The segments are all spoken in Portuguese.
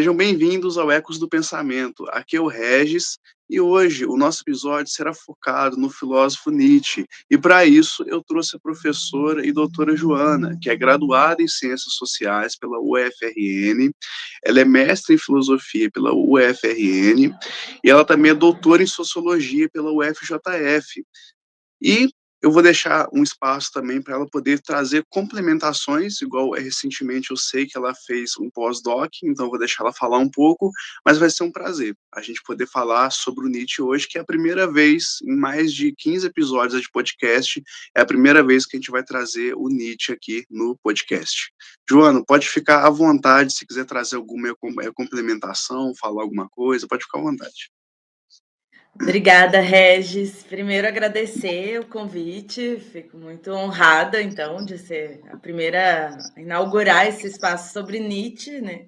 sejam bem-vindos ao Ecos do Pensamento. Aqui é o Regis e hoje o nosso episódio será focado no filósofo Nietzsche. E para isso eu trouxe a professora e doutora Joana, que é graduada em Ciências Sociais pela UFRN, ela é mestre em Filosofia pela UFRN e ela também é doutora em Sociologia pela UFJF. E eu vou deixar um espaço também para ela poder trazer complementações, igual recentemente eu sei que ela fez um pós-doc, então eu vou deixar ela falar um pouco, mas vai ser um prazer a gente poder falar sobre o Nietzsche hoje, que é a primeira vez em mais de 15 episódios de podcast, é a primeira vez que a gente vai trazer o Nietzsche aqui no podcast. Joana, pode ficar à vontade se quiser trazer alguma complementação, falar alguma coisa, pode ficar à vontade. Obrigada, Regis. Primeiro, agradecer o convite. Fico muito honrada, então, de ser a primeira a inaugurar esse espaço sobre Nietzsche, né?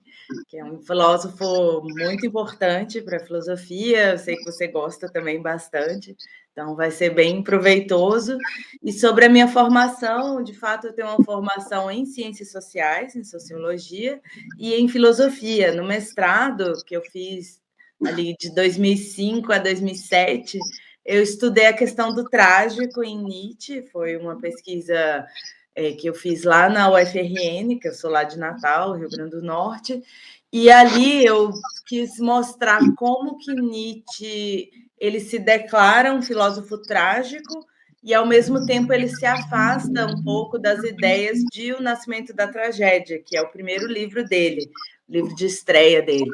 Que é um filósofo muito importante para a filosofia. Eu sei que você gosta também bastante, então vai ser bem proveitoso. E sobre a minha formação, de fato, eu tenho uma formação em ciências sociais, em sociologia e em filosofia. No mestrado que eu fiz ali de 2005 a 2007, eu estudei a questão do trágico em Nietzsche, foi uma pesquisa que eu fiz lá na UFRN, que eu sou lá de Natal, Rio Grande do Norte, e ali eu quis mostrar como que Nietzsche ele se declara um filósofo trágico e, ao mesmo tempo, ele se afasta um pouco das ideias de O Nascimento da Tragédia, que é o primeiro livro dele, o livro de estreia dele.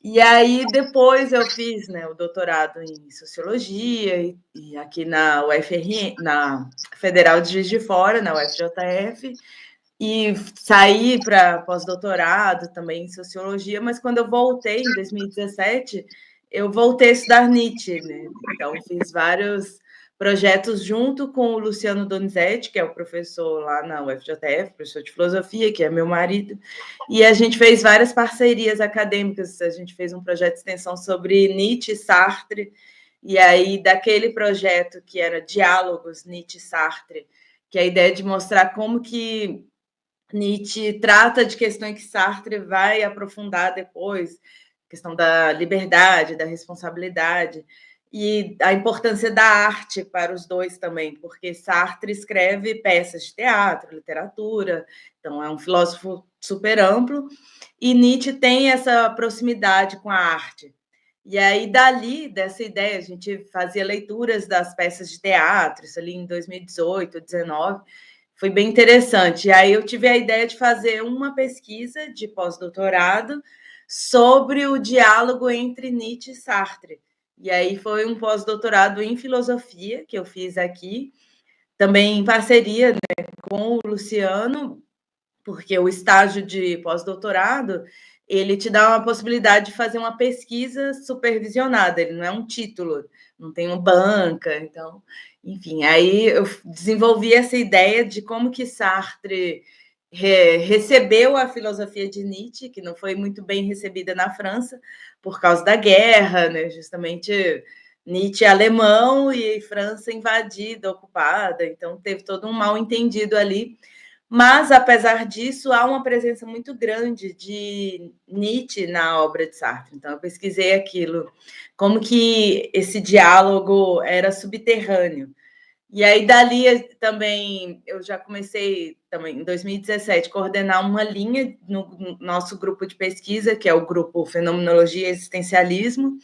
E aí, depois eu fiz, né, o doutorado em Sociologia e aqui na UFRN, na Federal de Juiz de Fora, na UFJF, e saí para pós-doutorado também em Sociologia, mas quando eu voltei, em 2017, eu voltei a estudar Nietzsche, né? Então, fiz vários projetos junto com o Luciano Donizete, que é o professor lá na UFJF, professor de filosofia, que é meu marido, e a gente fez várias parcerias acadêmicas. A gente fez um projeto de extensão sobre Nietzsche e Sartre, e aí daquele projeto que era Diálogos Nietzsche e Sartre, que é a ideia de mostrar como que Nietzsche trata de questões que Sartre vai aprofundar depois, questão da liberdade, da responsabilidade, e a importância da arte para os dois também, porque Sartre escreve peças de teatro, literatura, então é um filósofo super amplo, e Nietzsche tem essa proximidade com a arte. E aí, dali, dessa ideia, a gente fazia leituras das peças de teatro, isso ali em 2018, 2019, foi bem interessante. E aí eu tive a ideia de fazer uma pesquisa de pós-doutorado sobre o diálogo entre Nietzsche e Sartre. E aí foi um pós-doutorado em filosofia que eu fiz aqui, também em parceria, né, com o Luciano, porque o estágio de pós-doutorado ele te dá uma possibilidade de fazer uma pesquisa supervisionada, ele não é um título, não tem uma banca, então, enfim, aí eu desenvolvi essa ideia de como que Sartre recebeu a filosofia de Nietzsche, que não foi muito bem recebida na França, por causa da guerra, né? Justamente Nietzsche é alemão e França invadida, ocupada, então teve todo um mal-entendido ali. Mas, apesar disso, há uma presença muito grande de Nietzsche na obra de Sartre. Então, eu pesquisei aquilo, como que esse diálogo era subterrâneo. E aí, dali, também, eu já comecei, também, em 2017, coordenar uma linha no nosso grupo de pesquisa, que é o grupo Fenomenologia e Existencialismo,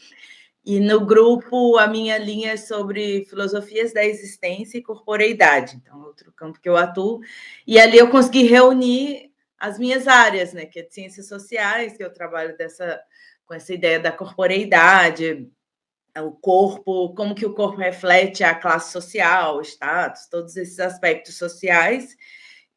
e no grupo, a minha linha é sobre filosofias da existência e corporeidade, então, outro campo que eu atuo. E ali eu consegui reunir as minhas áreas, né, que é de ciências sociais, que eu trabalho com essa ideia da corporeidade, o corpo, como que o corpo reflete a classe social, o status, todos esses aspectos sociais,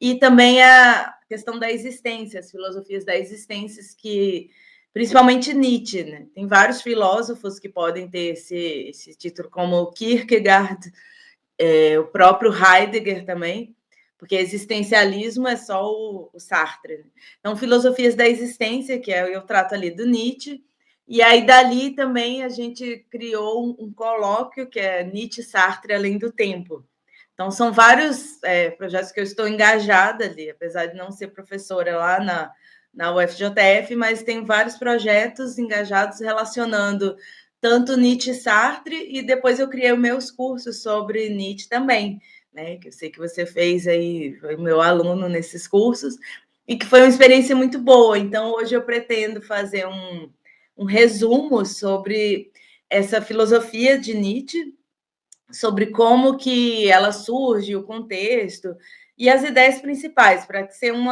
e também a questão da existência, as filosofias da existência que principalmente Nietzsche, né? Tem vários filósofos que podem ter esse título, como Kierkegaard, o próprio Heidegger também, porque existencialismo é só o Sartre. Né? Então, filosofias da existência, que eu trato ali do Nietzsche, e aí dali também a gente criou um colóquio que é Nietzsche Sartre Além do Tempo. Então, são vários projetos que eu estou engajada ali, apesar de não ser professora lá na UFJF, mas tenho vários projetos engajados relacionando tanto Nietzsche e Sartre, e depois eu criei os meus cursos sobre Nietzsche também, né? Que eu sei que você fez aí, foi meu aluno nesses cursos, e que foi uma experiência muito boa. Então, hoje eu pretendo fazer um resumo sobre essa filosofia de Nietzsche, sobre como que ela surge, o contexto e as ideias principais, para ser um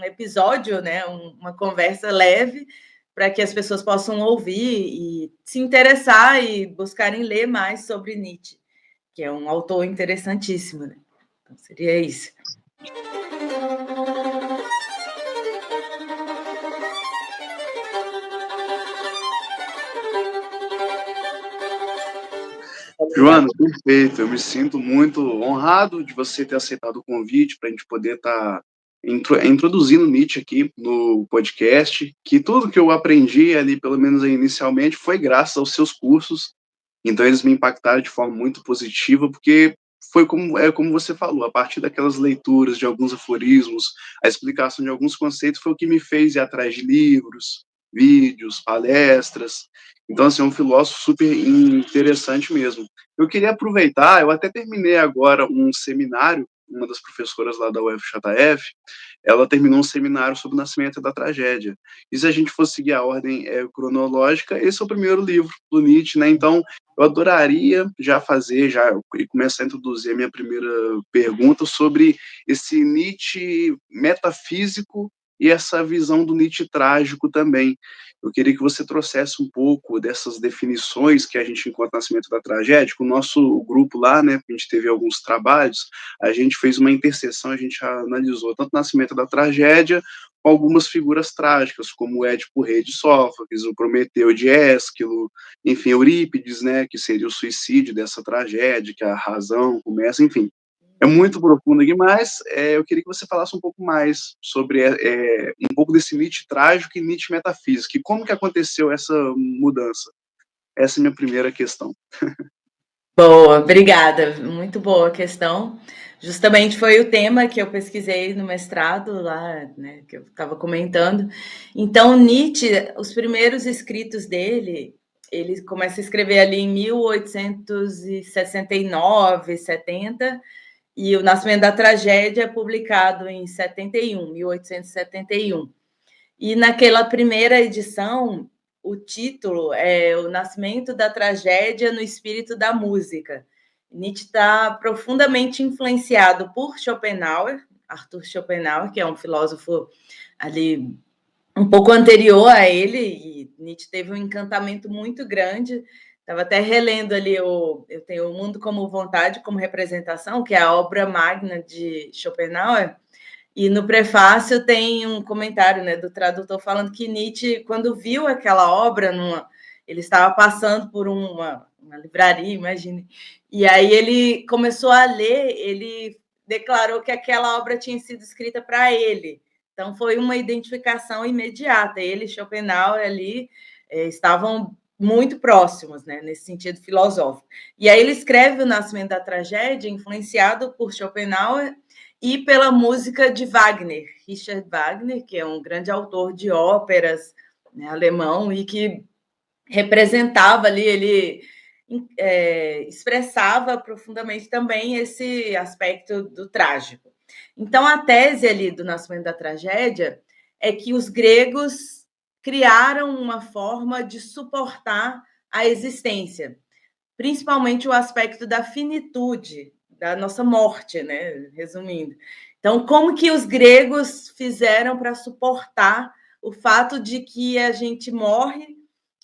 episódio, né, uma conversa leve, para que as pessoas possam ouvir e se interessar e buscarem ler mais sobre Nietzsche, que é um autor interessantíssimo. Né? Então, seria isso. Joana, perfeito. Eu me sinto muito honrado de você ter aceitado o convite para a gente poder estar introduzindo Nietzsche aqui no podcast, que tudo que eu aprendi ali, pelo menos inicialmente, foi graças aos seus cursos. Então eles me impactaram de forma muito positiva, porque foi como você falou, a partir daquelas leituras de alguns aforismos, a explicação de alguns conceitos foi o que me fez ir atrás de livros, vídeos, palestras. Então, assim, é um filósofo super interessante mesmo. Eu queria aproveitar, eu até terminei agora um seminário, uma das professoras lá da UFJF, ela terminou um seminário sobre o nascimento da tragédia. E se a gente for seguir a ordem cronológica, esse é o primeiro livro do Nietzsche, né? Então, eu adoraria já e começar a introduzir a minha primeira pergunta sobre esse Nietzsche metafísico e essa visão do Nietzsche trágico também. Eu queria que você trouxesse um pouco dessas definições que a gente encontra no Nascimento da Tragédia. Com o nosso grupo lá, né, a gente teve alguns trabalhos, a gente fez uma interseção, a gente analisou tanto o Nascimento da Tragédia, com algumas figuras trágicas, como o Édipo Rei de Sófocles, o Prometeu de Ésquilo, enfim, Eurípides, né, que seria o suicídio dessa tragédia, que a razão começa, enfim. É muito profundo aqui, mas eu queria que você falasse um pouco mais sobre um pouco desse Nietzsche trágico e Nietzsche metafísico, e como que aconteceu essa mudança. Essa é a minha primeira questão. Boa, obrigada. Muito boa a questão. Justamente foi o tema que eu pesquisei no mestrado lá, né, que eu estava comentando. Então, Nietzsche, os primeiros escritos dele, ele começa a escrever ali em 1869, 70, e O Nascimento da Tragédia é publicado em 71, 1871. E naquela primeira edição, o título é O Nascimento da Tragédia no Espírito da Música. Nietzsche está profundamente influenciado por Schopenhauer, Arthur Schopenhauer, que é um filósofo ali um pouco anterior a ele, e Nietzsche teve um encantamento muito grande. Estava até relendo ali, eu tenho O Mundo como Vontade, como Representação, que é a obra magna de Schopenhauer, e no prefácio tem um comentário, né, do tradutor falando que Nietzsche, quando viu aquela obra, ele estava passando por uma livraria, imagine, e aí ele começou a ler, ele declarou que aquela obra tinha sido escrita para ele. Então foi uma identificação imediata. Ele e Schopenhauer ali estavam muito próximos, né, nesse sentido filosófico. E aí ele escreve O Nascimento da Tragédia, influenciado por Schopenhauer e pela música de Wagner, Richard Wagner, que é um grande autor de óperas, né, alemão, e que representava ali, ele expressava profundamente também esse aspecto do trágico. Então, a tese ali do Nascimento da Tragédia é que os gregos criaram uma forma de suportar a existência, principalmente o aspecto da finitude, da nossa morte, né? Resumindo. Então, como que os gregos fizeram para suportar o fato de que a gente morre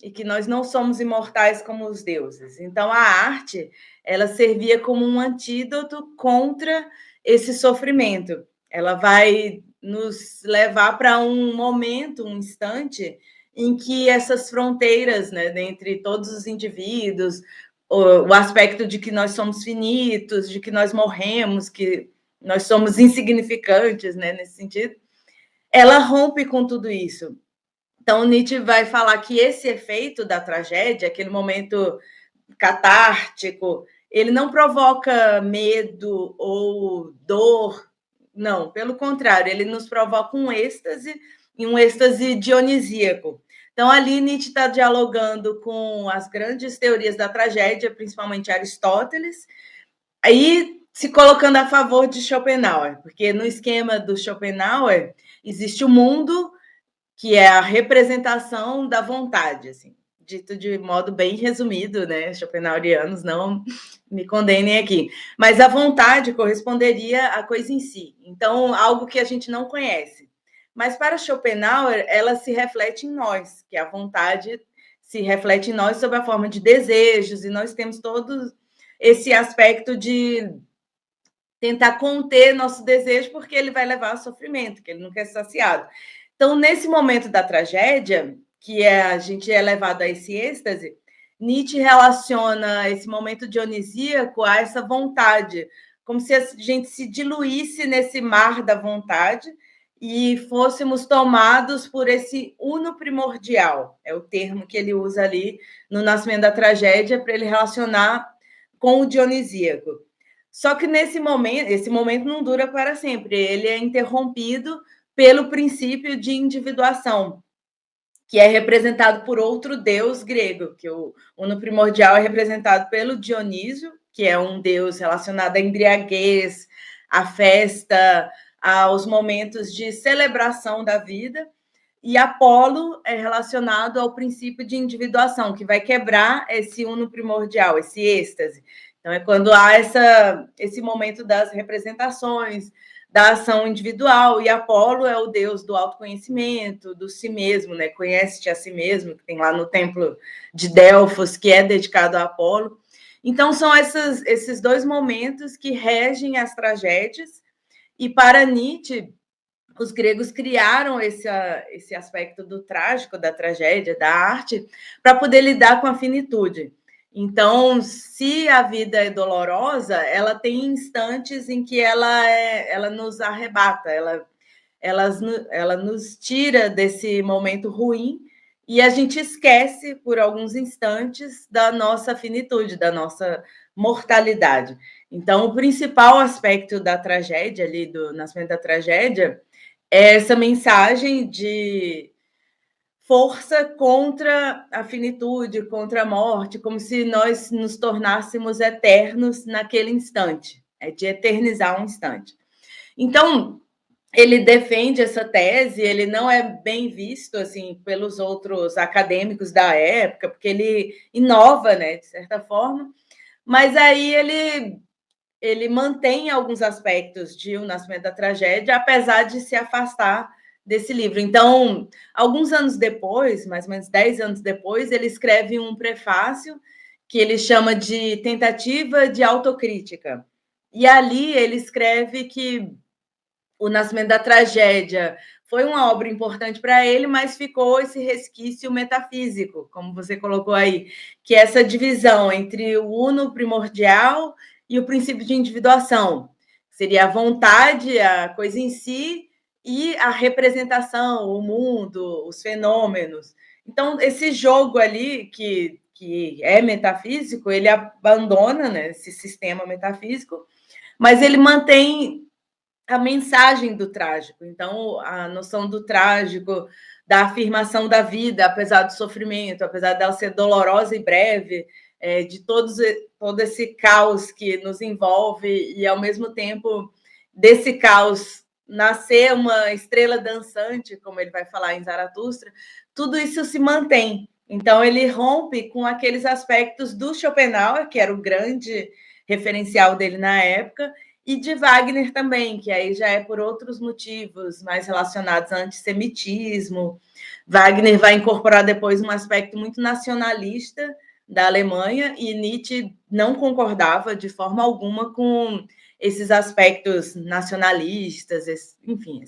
e que nós não somos imortais como os deuses? Então, a arte, ela servia como um antídoto contra esse sofrimento. Ela vai nos levar para um momento, um instante, em que essas fronteiras, né, entre todos os indivíduos, o aspecto de que nós somos finitos, de que nós morremos, que nós somos insignificantes, né, nesse sentido, ela rompe com tudo isso. Então, Nietzsche vai falar que esse efeito da tragédia, aquele momento catártico, ele não provoca medo ou dor, não, pelo contrário, ele nos provoca um êxtase em um êxtase dionisíaco. Então, ali Nietzsche está dialogando com as grandes teorias da tragédia, principalmente Aristóteles, aí se colocando a favor de Schopenhauer, porque no esquema do Schopenhauer existe o mundo, que é a representação da vontade, assim, dito de modo bem resumido, né? Schopenhauerianos não me condenem aqui. Mas a vontade corresponderia à coisa em si. Então, algo que a gente não conhece. Mas para Schopenhauer, ela se reflete em nós, que a vontade se reflete em nós sob a forma de desejos, e nós temos todo esse aspecto de tentar conter nosso desejo, porque ele vai levar a sofrimento, que ele não quer ser saciado. Então, nesse momento da tragédia, que a gente é levado a esse êxtase, Nietzsche relaciona esse momento dionisíaco a essa vontade, como se a gente se diluísse nesse mar da vontade e fôssemos tomados por esse uno primordial, é o termo que ele usa ali no Nascimento da Tragédia, para ele relacionar com o dionisíaco. Só que nesse momento, esse momento não dura para sempre, ele é interrompido pelo princípio de individuação, que é representado por outro deus grego, que o uno primordial é representado pelo Dionísio, que é um deus relacionado à embriaguez, à festa, aos momentos de celebração da vida, e Apolo é relacionado ao princípio de individuação, que vai quebrar esse uno primordial, esse êxtase. Então, é quando há esse momento das representações, da ação individual, e Apolo é o deus do autoconhecimento, do si mesmo, né? Conhece-te a si mesmo, que tem lá no templo de Delfos, que é dedicado a Apolo. Então, são esses dois momentos que regem as tragédias, e para Nietzsche, os gregos criaram esse aspecto do trágico, da tragédia, da arte, para poder lidar com a finitude. Então, se a vida é dolorosa, ela tem instantes em que ela nos arrebata, ela nos tira desse momento ruim e a gente esquece por alguns instantes da nossa finitude, da nossa mortalidade. Então, o principal aspecto da tragédia, ali do Nascimento da Tragédia, é essa mensagem de força contra a finitude, contra a morte, como se nós nos tornássemos eternos naquele instante, é de eternizar um instante. Então, ele defende essa tese, ele não é bem visto assim pelos outros acadêmicos da época, porque ele inova, né, de certa forma, mas aí ele mantém alguns aspectos de O Nascimento da Tragédia, apesar de se afastar desse livro. Então, alguns anos depois, mais ou menos 10 anos depois, ele escreve um prefácio que ele chama de Tentativa de Autocrítica. E ali ele escreve que O Nascimento da Tragédia foi uma obra importante para ele, mas ficou esse resquício metafísico, como você colocou aí, que é essa divisão entre o uno primordial e o princípio de individuação. Seria a vontade, a coisa em si, e a representação, o mundo, os fenômenos. Então, esse jogo ali, que é metafísico, ele abandona, né, esse sistema metafísico, mas ele mantém a mensagem do trágico. Então, a noção do trágico, da afirmação da vida, apesar do sofrimento, apesar dela ser dolorosa e breve, de todo esse caos que nos envolve, e, ao mesmo tempo, desse caos nascer uma estrela dançante, como ele vai falar em Zaratustra, tudo isso se mantém. Então, ele rompe com aqueles aspectos do Schopenhauer, que era o grande referencial dele na época, e de Wagner também, que aí já é por outros motivos mais relacionados ao antissemitismo. Wagner vai incorporar depois um aspecto muito nacionalista da Alemanha, e Nietzsche não concordava de forma alguma com esses aspectos nacionalistas, enfim,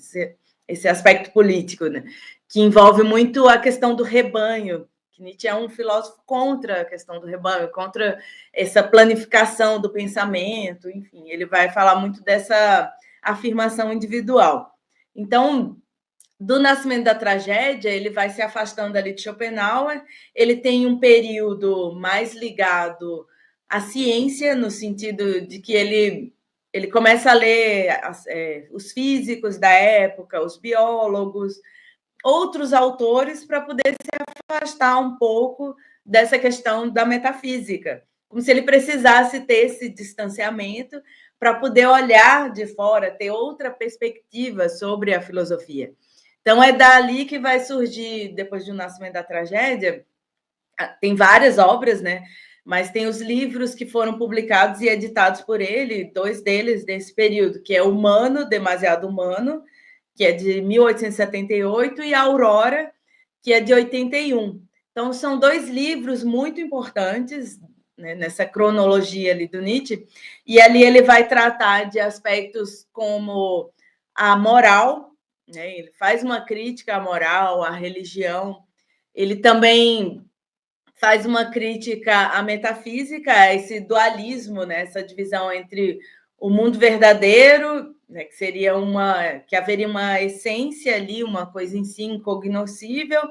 esse aspecto político, né? Que envolve muito a questão do rebanho. Nietzsche é um filósofo contra a questão do rebanho, contra essa planificação do pensamento, enfim, ele vai falar muito dessa afirmação individual. Então, do Nascimento da Tragédia, ele vai se afastando ali de Schopenhauer, ele tem um período mais ligado à ciência, no sentido de que ele começa a ler os físicos da época, os biólogos, outros autores para poder se afastar um pouco dessa questão da metafísica, como se ele precisasse ter esse distanciamento para poder olhar de fora, ter outra perspectiva sobre a filosofia. Então, é dali que vai surgir, depois do Nascimento da Tragédia, tem várias obras, né? Mas tem os livros que foram publicados e editados por ele, 2 deles desse período, que é Humano, Demasiado Humano, que é de 1878, e A Aurora, que é de 81. Então, são 2 livros muito importantes, né, nessa cronologia ali do Nietzsche, e ali ele vai tratar de aspectos como a moral, né? Ele faz uma crítica à moral, à religião, ele também faz uma crítica à metafísica, a esse dualismo, né? Essa divisão entre o mundo verdadeiro, né? Que seria que haveria uma essência ali, uma coisa em si incognoscível,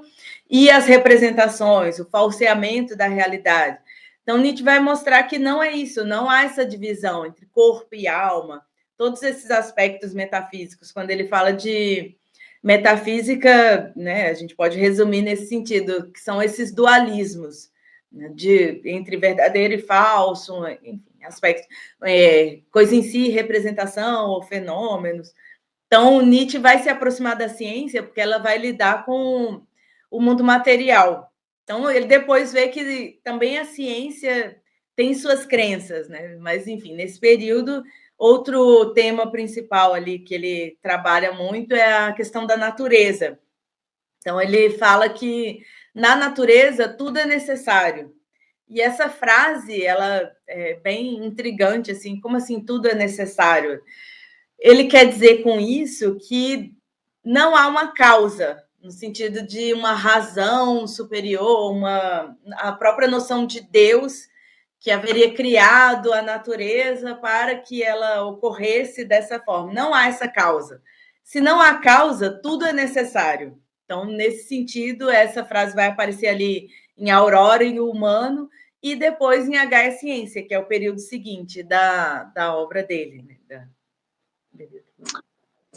e as representações, o falseamento da realidade. Então, Nietzsche vai mostrar que não é isso, não há essa divisão entre corpo e alma, todos esses aspectos metafísicos. Quando ele fala de metafísica, né, a gente pode resumir nesse sentido, que são esses dualismos, né, entre verdadeiro e falso, enfim, aspectos, coisa em si, representação ou fenômenos. Então, Nietzsche vai se aproximar da ciência porque ela vai lidar com o mundo material. Então, ele depois vê que também a ciência tem suas crenças, né? Mas, enfim, nesse período, outro tema principal ali que ele trabalha muito é a questão da natureza. Então, ele fala que na natureza tudo é necessário. E essa frase, ela é bem intrigante, assim, como assim tudo é necessário? Ele quer dizer com isso que não há uma causa, no sentido de uma razão superior, a própria noção de Deus que haveria criado a natureza para que ela ocorresse dessa forma. Não há essa causa. Se não há causa, tudo é necessário. Então, nesse sentido, essa frase vai aparecer ali em Aurora e o Humano, e depois em H é Ciência, que é o período seguinte da obra dele. Né?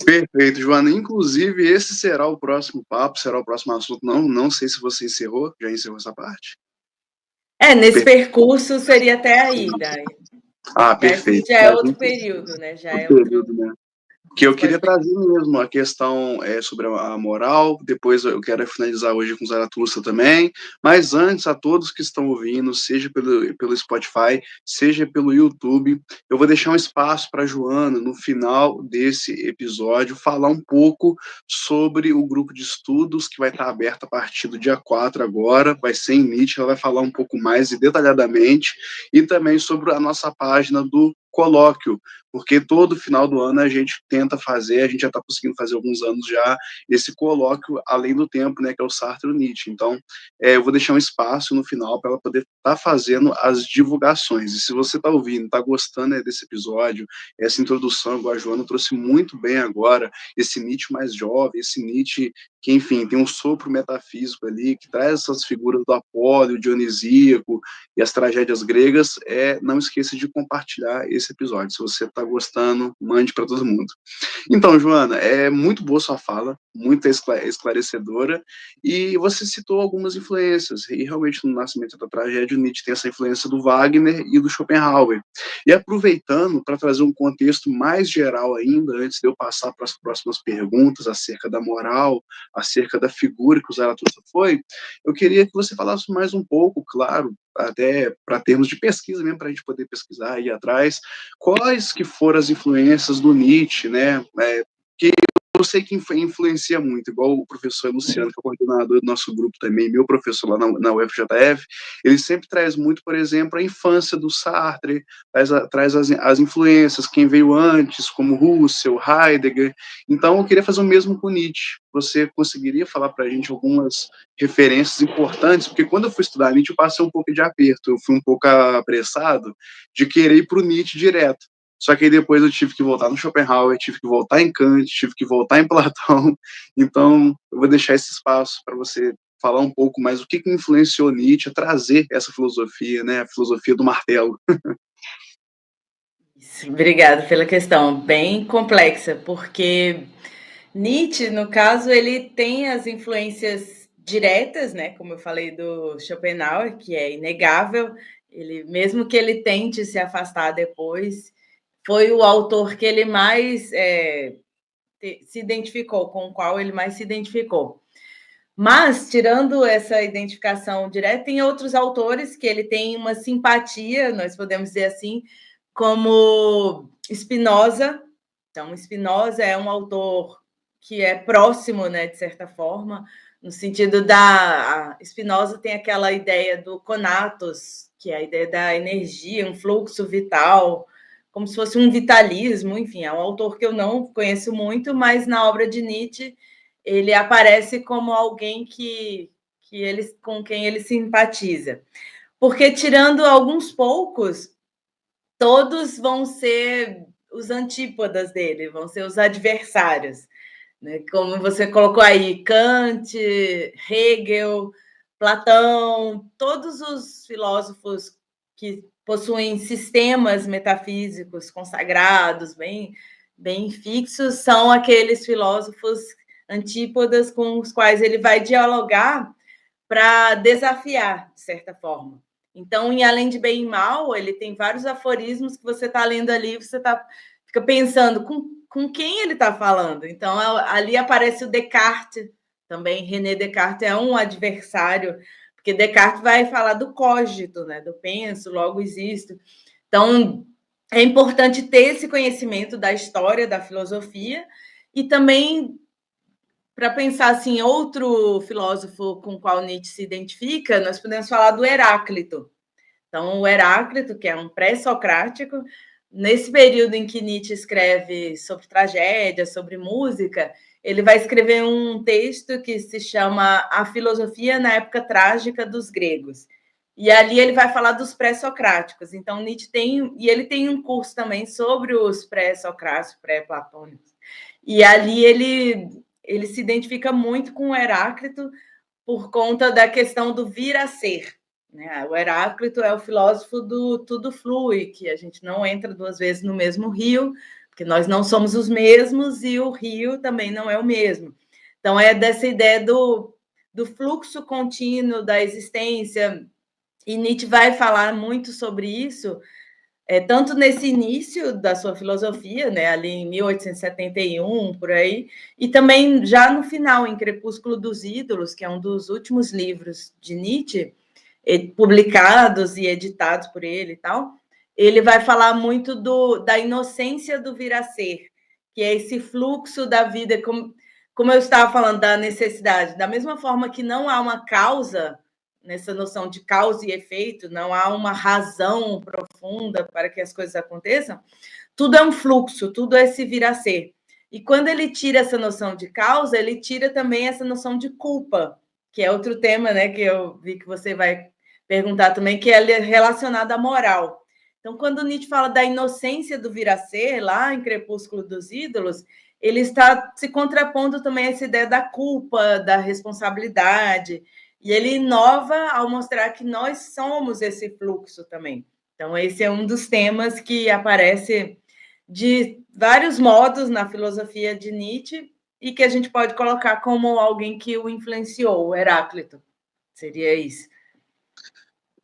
Perfeito, Joana. Inclusive, esse será o próximo papo, será o próximo assunto. Não sei se você encerrou, já encerrou essa parte? Nesse percurso seria até aí, daí. Perfeito. Já é outro período, né? Já é outro. Né? Que eu queria trazer mesmo a questão sobre a moral, depois eu quero finalizar hoje com Zaratustra também, mas antes, a todos que estão ouvindo, seja pelo Spotify, seja pelo YouTube, eu vou deixar um espaço para a Joana, no final desse episódio, falar um pouco sobre o grupo de estudos que vai estar aberto a partir do dia 4 agora, vai ser em Nietzsche, ela vai falar um pouco mais e detalhadamente, e também sobre a nossa página do colóquio, porque todo final do ano a gente tenta fazer, a gente já está conseguindo fazer alguns anos já, esse colóquio além do tempo, né, que é o Sartre e o Nietzsche. Então, eu vou deixar um espaço no final para ela poder estar fazendo as divulgações. E se você está ouvindo, está gostando desse episódio, essa introdução, igual a Joana trouxe muito bem agora, esse Nietzsche mais jovem, esse Nietzsche que, enfim, tem um sopro metafísico ali, que traz essas figuras do Apolo, o Dionisíaco e as tragédias gregas, não esqueça de compartilhar esse episódio. Se você está gostando, mande para todo mundo. Então, Joana, é muito boa sua fala, muito esclarecedora, e você citou algumas influências, e realmente no Nascimento da Tragédia, o Nietzsche tem essa influência do Wagner e do Schopenhauer. E aproveitando para trazer um contexto mais geral ainda, antes de eu passar para as próximas perguntas acerca da moral, acerca da figura que o Zaratustra foi, eu queria que você falasse mais um pouco, claro, até para termos de pesquisa mesmo, para a gente poder pesquisar, ir atrás, quais que foram as influências do Nietzsche, né, que eu sei que influencia muito, igual o professor Luciano, que é o coordenador do nosso grupo também, meu professor lá na UFJF, ele sempre traz muito, por exemplo, a infância do Sartre, traz as influências, quem veio antes, como Russell, Heidegger. Então, eu queria fazer o mesmo com Nietzsche. Você conseguiria falar para a gente algumas referências importantes? Porque quando eu fui estudar Nietzsche, eu passei um pouco de aperto, eu fui um pouco apressado de querer ir para o Nietzsche direto. Só que aí depois eu tive que voltar no Schopenhauer, tive que voltar em Kant, tive que voltar em Platão. Então, eu vou deixar esse espaço para você falar um pouco mais o que influenciou Nietzsche a trazer essa filosofia, né, a filosofia do martelo. Obrigada pela questão, bem complexa, porque Nietzsche, no caso, ele tem as influências diretas, né? Como eu falei do Schopenhauer, que é inegável. Ele, mesmo que ele tente se afastar depois, foi o autor que ele mais se identificou, com o qual ele mais se identificou. Mas, tirando essa identificação direta, tem outros autores que ele tem uma simpatia, nós podemos dizer assim, como Spinoza. Então, Spinoza é um autor que é próximo, né, de certa forma, no sentido da... Spinoza tem aquela ideia do conatos, que é a ideia da energia, um fluxo vital, como se fosse um vitalismo, enfim, é um autor que eu não conheço muito, mas na obra de Nietzsche ele aparece como alguém com quem ele simpatiza. Porque, tirando alguns poucos, todos vão ser os antípodas dele, vão ser os adversários. Né? Como você colocou aí, Kant, Hegel, Platão, todos os filósofos que possuem sistemas metafísicos consagrados, bem fixos, são aqueles filósofos antípodas com os quais ele vai dialogar para desafiar, de certa forma. Então, em Além de Bem e Mal, ele tem vários aforismos que você está lendo ali, fica pensando com quem ele está falando. Então, ali aparece o Descartes, também René Descartes é um adversário, porque Descartes vai falar do cogito, né? Do penso, logo existo. Então, é importante ter esse conhecimento da história da filosofia e também para pensar assim, outro filósofo com o qual Nietzsche se identifica, nós podemos falar do Heráclito. Então, o Heráclito, que é um pré-socrático, nesse período em que Nietzsche escreve sobre tragédia, sobre música, ele vai escrever um texto que se chama A Filosofia na Época Trágica dos Gregos. E ali ele vai falar dos pré-socráticos. Então, Nietzsche ele tem um curso também sobre os pré-socráticos, pré-platônicos. E ali ele se identifica muito com o Heráclito por conta da questão do vir a ser. Né? O Heráclito é o filósofo do tudo flui, que a gente não entra duas vezes no mesmo rio, porque nós não somos os mesmos e o rio também não é o mesmo. Então, é dessa ideia do fluxo contínuo da existência, e Nietzsche vai falar muito sobre isso, tanto nesse início da sua filosofia, né, ali em 1871, por aí, e também já no final, em Crepúsculo dos Ídolos, que é um dos últimos livros de Nietzsche, publicados e editados por ele e tal, ele vai falar muito da inocência do vir a ser, que é esse fluxo da vida, como eu estava falando, da necessidade. Da mesma forma que não há uma causa, nessa noção de causa e efeito, não há uma razão profunda para que as coisas aconteçam, tudo é um fluxo, tudo é se vir a ser. E quando ele tira essa noção de causa, ele tira também essa noção de culpa, que é outro tema, né, que eu vi que você vai perguntar também, que é relacionado à moral. Então, quando Nietzsche fala da inocência do vir a ser, lá em Crepúsculo dos Ídolos, ele está se contrapondo também a essa ideia da culpa, da responsabilidade, e ele inova ao mostrar que nós somos esse fluxo também. Então, esse é um dos temas que aparece de vários modos na filosofia de Nietzsche e que a gente pode colocar como alguém que o influenciou, o Heráclito. Seria isso.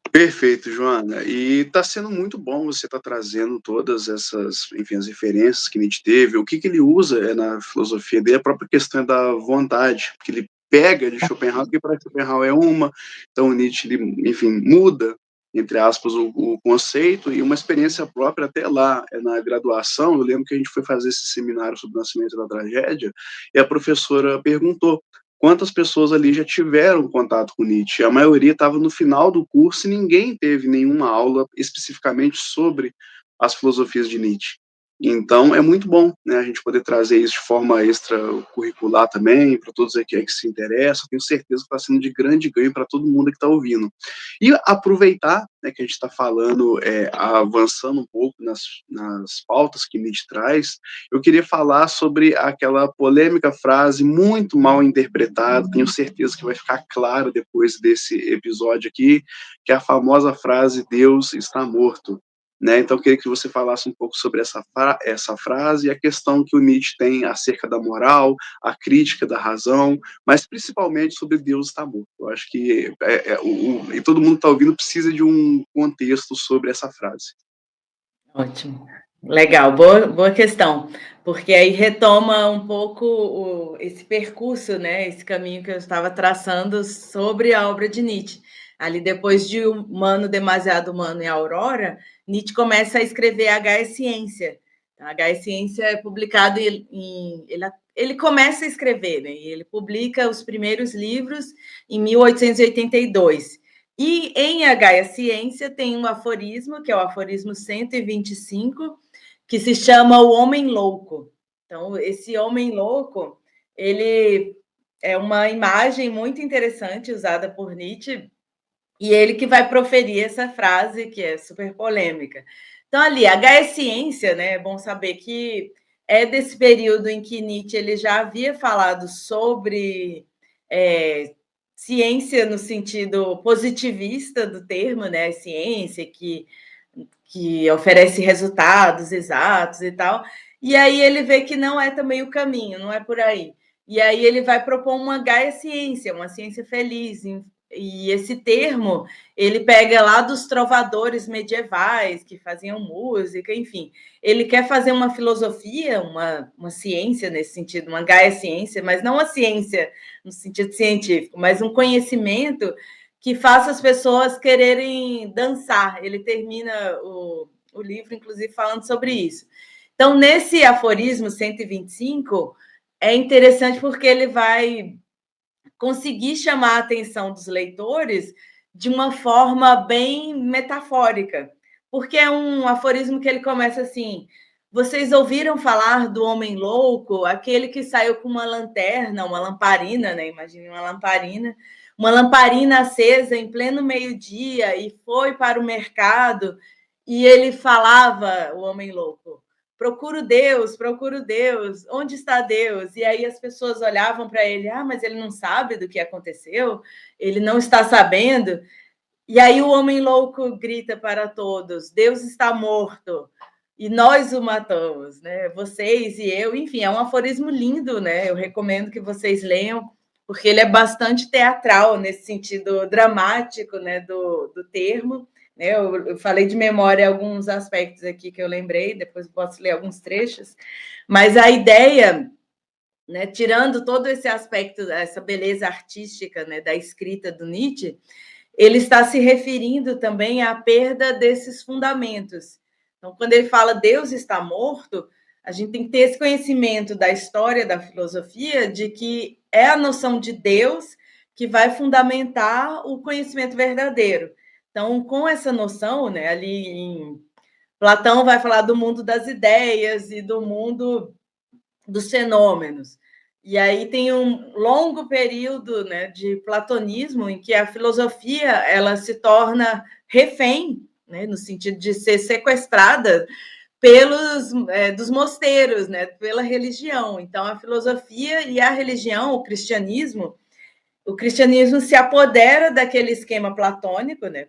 Perfeito, Joana. E está sendo muito bom você estar trazendo todas essas, enfim, as referências que Nietzsche teve, o que ele usa na filosofia dele, a própria questão da vontade, que ele pega de Schopenhauer, que para Schopenhauer é uma, então Nietzsche, ele, enfim, muda, entre aspas, o conceito, e uma experiência própria até lá, na graduação, eu lembro que a gente foi fazer esse seminário sobre o nascimento da tragédia, e a professora perguntou quantas pessoas ali já tiveram contato com Nietzsche. A maioria estava no final do curso e ninguém teve nenhuma aula especificamente sobre as filosofias de Nietzsche. Então, é muito bom, né, a gente poder trazer isso de forma extracurricular também, para todos aqui que se interessam. Tenho certeza que está sendo de grande ganho para todo mundo que está ouvindo. E aproveitar, né, que a gente está falando, avançando um pouco nas pautas que Nietzsche traz, eu queria falar sobre aquela polêmica frase muito mal interpretada, tenho certeza que vai ficar claro depois desse episódio aqui, que é a famosa frase Deus está morto. né? Então, eu queria que você falasse um pouco sobre essa frase e a questão que o Nietzsche tem acerca da moral, a crítica da razão, mas principalmente sobre Deus está morto. Eu acho que e todo mundo está ouvindo precisa de um contexto sobre essa frase. Ótimo. Legal, boa questão, porque aí retoma um pouco esse percurso, né, esse caminho que eu estava traçando sobre a obra de Nietzsche. Ali depois de Humano, Demasiado Humano e Aurora, Nietzsche começa a escrever H é Ciência. H é Ciência é publicado ele começa a escrever, né, e ele publica os primeiros livros em 1882. E em H é Ciência tem um aforismo, que é o aforismo 125, que se chama O Homem Louco. Então, esse homem louco, ele é uma imagem muito interessante usada por Nietzsche, e ele que vai proferir essa frase, que é super polêmica. Então, ali, H é Ciência, né? É bom saber que é desse período em que Nietzsche ele já havia falado sobre ciência no sentido positivista do termo, né? Ciência que oferece resultados exatos e tal. E aí ele vê que não é também o caminho, não é por aí. E aí ele vai propor uma Gaia Ciência, uma ciência feliz. E esse termo ele pega lá dos trovadores medievais que faziam música, enfim. Ele quer fazer uma filosofia, uma ciência nesse sentido, uma Gaia Ciência, mas não a ciência no sentido científico, mas um conhecimento que faça as pessoas quererem dançar. Ele termina o livro, inclusive, falando sobre isso. Então, nesse aforismo 125, é interessante porque ele vai conseguir chamar a atenção dos leitores de uma forma bem metafórica, porque é um aforismo que ele começa assim: vocês ouviram falar do homem louco, aquele que saiu com uma lanterna, uma lamparina, né? Imagine uma lamparina acesa em pleno meio-dia e foi para o mercado e ele falava, o homem louco, procuro Deus, onde está Deus? E aí as pessoas olhavam para ele, mas ele não sabe do que aconteceu, ele não está sabendo. E aí o homem louco grita para todos, Deus está morto, e nós o matamos, né? Vocês e eu, enfim, é um aforismo lindo, né? Eu recomendo que vocês leiam, porque ele é bastante teatral, nesse sentido dramático, né, do termo. Eu falei de memória alguns aspectos aqui que eu lembrei, depois posso ler alguns trechos, mas a ideia, né, tirando todo esse aspecto, essa beleza artística, né, da escrita do Nietzsche, ele está se referindo também à perda desses fundamentos. Então, quando ele fala Deus está morto, a gente tem que ter esse conhecimento da história da filosofia, de que é a noção de Deus que vai fundamentar o conhecimento verdadeiro. Então, com essa noção, né, ali em Platão vai falar do mundo das ideias e do mundo dos fenômenos. E aí tem um longo período, né, de platonismo em que a filosofia ela se torna refém, né, no sentido de ser sequestrada pelos dos mosteiros, né, pela religião. Então a filosofia e a religião, o cristianismo se apodera daquele esquema platônico, né?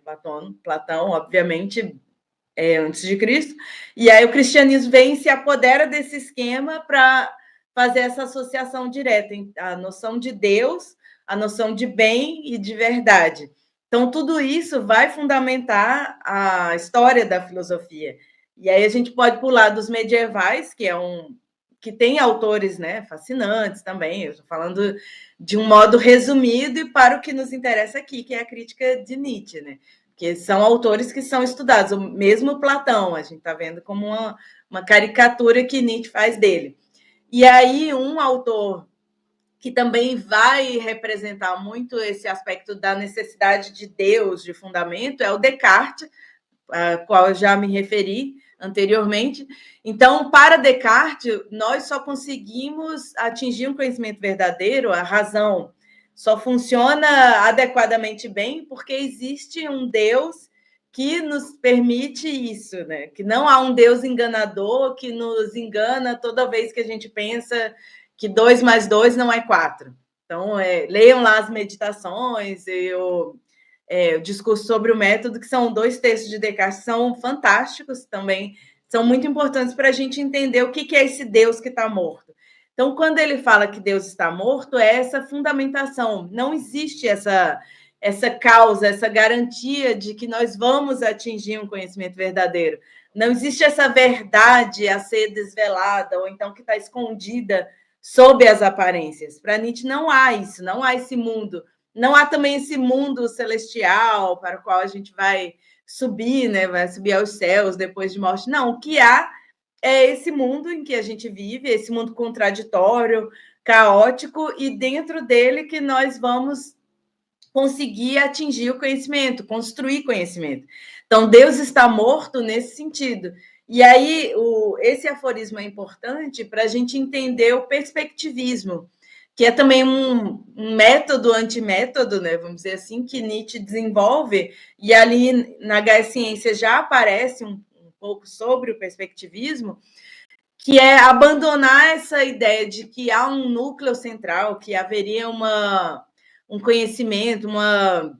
Platão, obviamente, antes de Cristo, e aí o cristianismo vem e se apodera desse esquema para fazer essa associação direta, a noção de Deus, a noção de bem e de verdade. Então, tudo isso vai fundamentar a história da filosofia. E aí a gente pode pular dos medievais, que tem autores, né, fascinantes também. Eu estou falando de um modo resumido e para o que nos interessa aqui, que é a crítica de Nietzsche, né? Que são autores que são estudados, o mesmo Platão, a gente está vendo como uma caricatura que Nietzsche faz dele. E aí, um autor que também vai representar muito esse aspecto da necessidade de Deus, de fundamento, é o Descartes, a qual eu já me referi anteriormente. Então, para Descartes, nós só conseguimos atingir um conhecimento verdadeiro, a razão só funciona adequadamente bem porque existe um Deus que nos permite isso, né? Que não há um Deus enganador que nos engana toda vez que a gente pensa que 2 mais 2 não é 4. Então, leiam lá as meditações, o discurso sobre o método, que são 2 textos de Descartes, são fantásticos também, são muito importantes para a gente entender o que é esse Deus que está morto. Então, quando ele fala que Deus está morto, é essa fundamentação. Não existe essa causa, essa garantia de que nós vamos atingir um conhecimento verdadeiro. Não existe essa verdade a ser desvelada, ou então que está escondida sob as aparências. Para Nietzsche não há isso, não há esse mundo. Não há também esse mundo celestial para o qual a gente vai subir, né? Vai subir aos céus depois de morte. Não, o que há é esse mundo em que a gente vive, esse mundo contraditório, caótico, e dentro dele que nós vamos conseguir atingir o conhecimento, construir conhecimento. Então, Deus está morto nesse sentido. E aí, esse aforismo é importante para a gente entender o perspectivismo, que é também um método antimétodo, né, vamos dizer assim, que Nietzsche desenvolve, e ali na HS Ciência já aparece um pouco sobre o perspectivismo, que é abandonar essa ideia de que há um núcleo central, que haveria um conhecimento, uma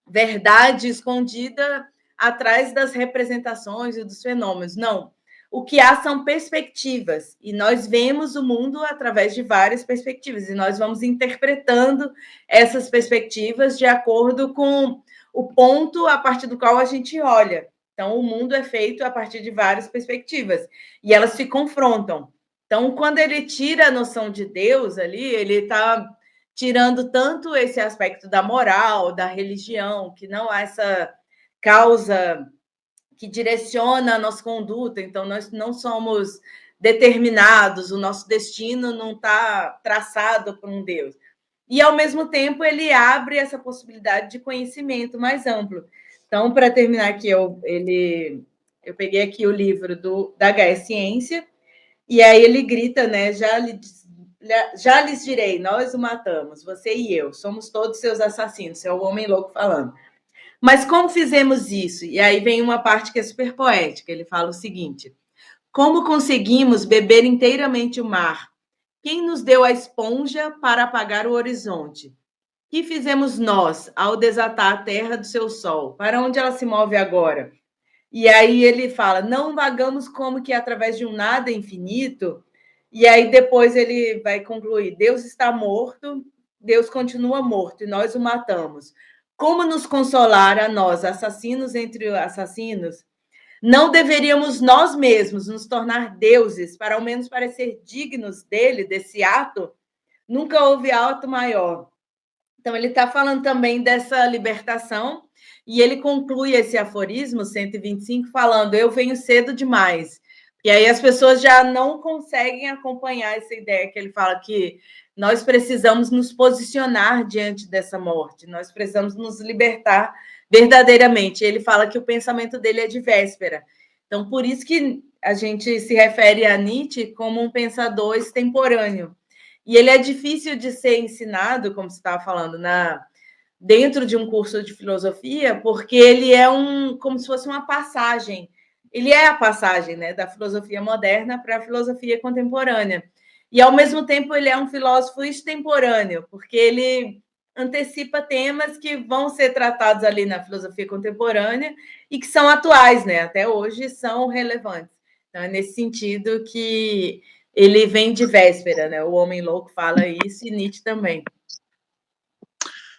verdade escondida atrás das representações e dos fenômenos. Não. O que há são perspectivas, e nós vemos o mundo através de várias perspectivas, e nós vamos interpretando essas perspectivas de acordo com o ponto a partir do qual a gente olha. Então, o mundo é feito a partir de várias perspectivas, e elas se confrontam. Então, quando ele tira a noção de Deus ali, ele está tirando tanto esse aspecto da moral, da religião, que não há essa causa que direciona a nossa conduta, então nós não somos determinados, o nosso destino não está traçado por um Deus. E, ao mesmo tempo, ele abre essa possibilidade de conhecimento mais amplo. Então, para terminar aqui, eu peguei aqui o livro da HS Ciência, e aí ele grita, né? Já lhes direi, nós o matamos, você e eu, somos todos seus assassinos, é o homem louco falando. Mas como fizemos isso? E aí vem uma parte que é super poética, ele fala o seguinte: como conseguimos beber inteiramente o mar? Quem nos deu a esponja para apagar o horizonte? Que fizemos nós ao desatar a terra do seu sol? Para onde ela se move agora? E aí ele fala, não vagamos como que através de um nada infinito. E aí depois ele vai concluir, Deus está morto, Deus continua morto e nós o matamos. Como nos consolar a nós, assassinos entre assassinos? Não deveríamos nós mesmos nos tornar deuses para ao menos parecer dignos dele, desse ato? Nunca houve ato maior. Então, ele está falando também dessa libertação, e ele conclui esse aforismo 125 falando: eu venho cedo demais. E aí as pessoas já não conseguem acompanhar essa ideia que ele fala que nós precisamos nos posicionar diante dessa morte, nós precisamos nos libertar verdadeiramente. Ele fala que o pensamento dele é de véspera. Então, por isso que a gente se refere a Nietzsche como um pensador extemporâneo. E ele é difícil de ser ensinado, como você estava falando, dentro de um curso de filosofia, porque ele é como se fosse uma passagem. Ele é a passagem, né, da filosofia moderna para a filosofia contemporânea. E, ao mesmo tempo, ele é um filósofo extemporâneo, porque ele antecipa temas que vão ser tratados ali na filosofia contemporânea e que são atuais, né? Até hoje são relevantes. Então, é nesse sentido que ele vem de véspera, né? O homem louco fala isso e Nietzsche também.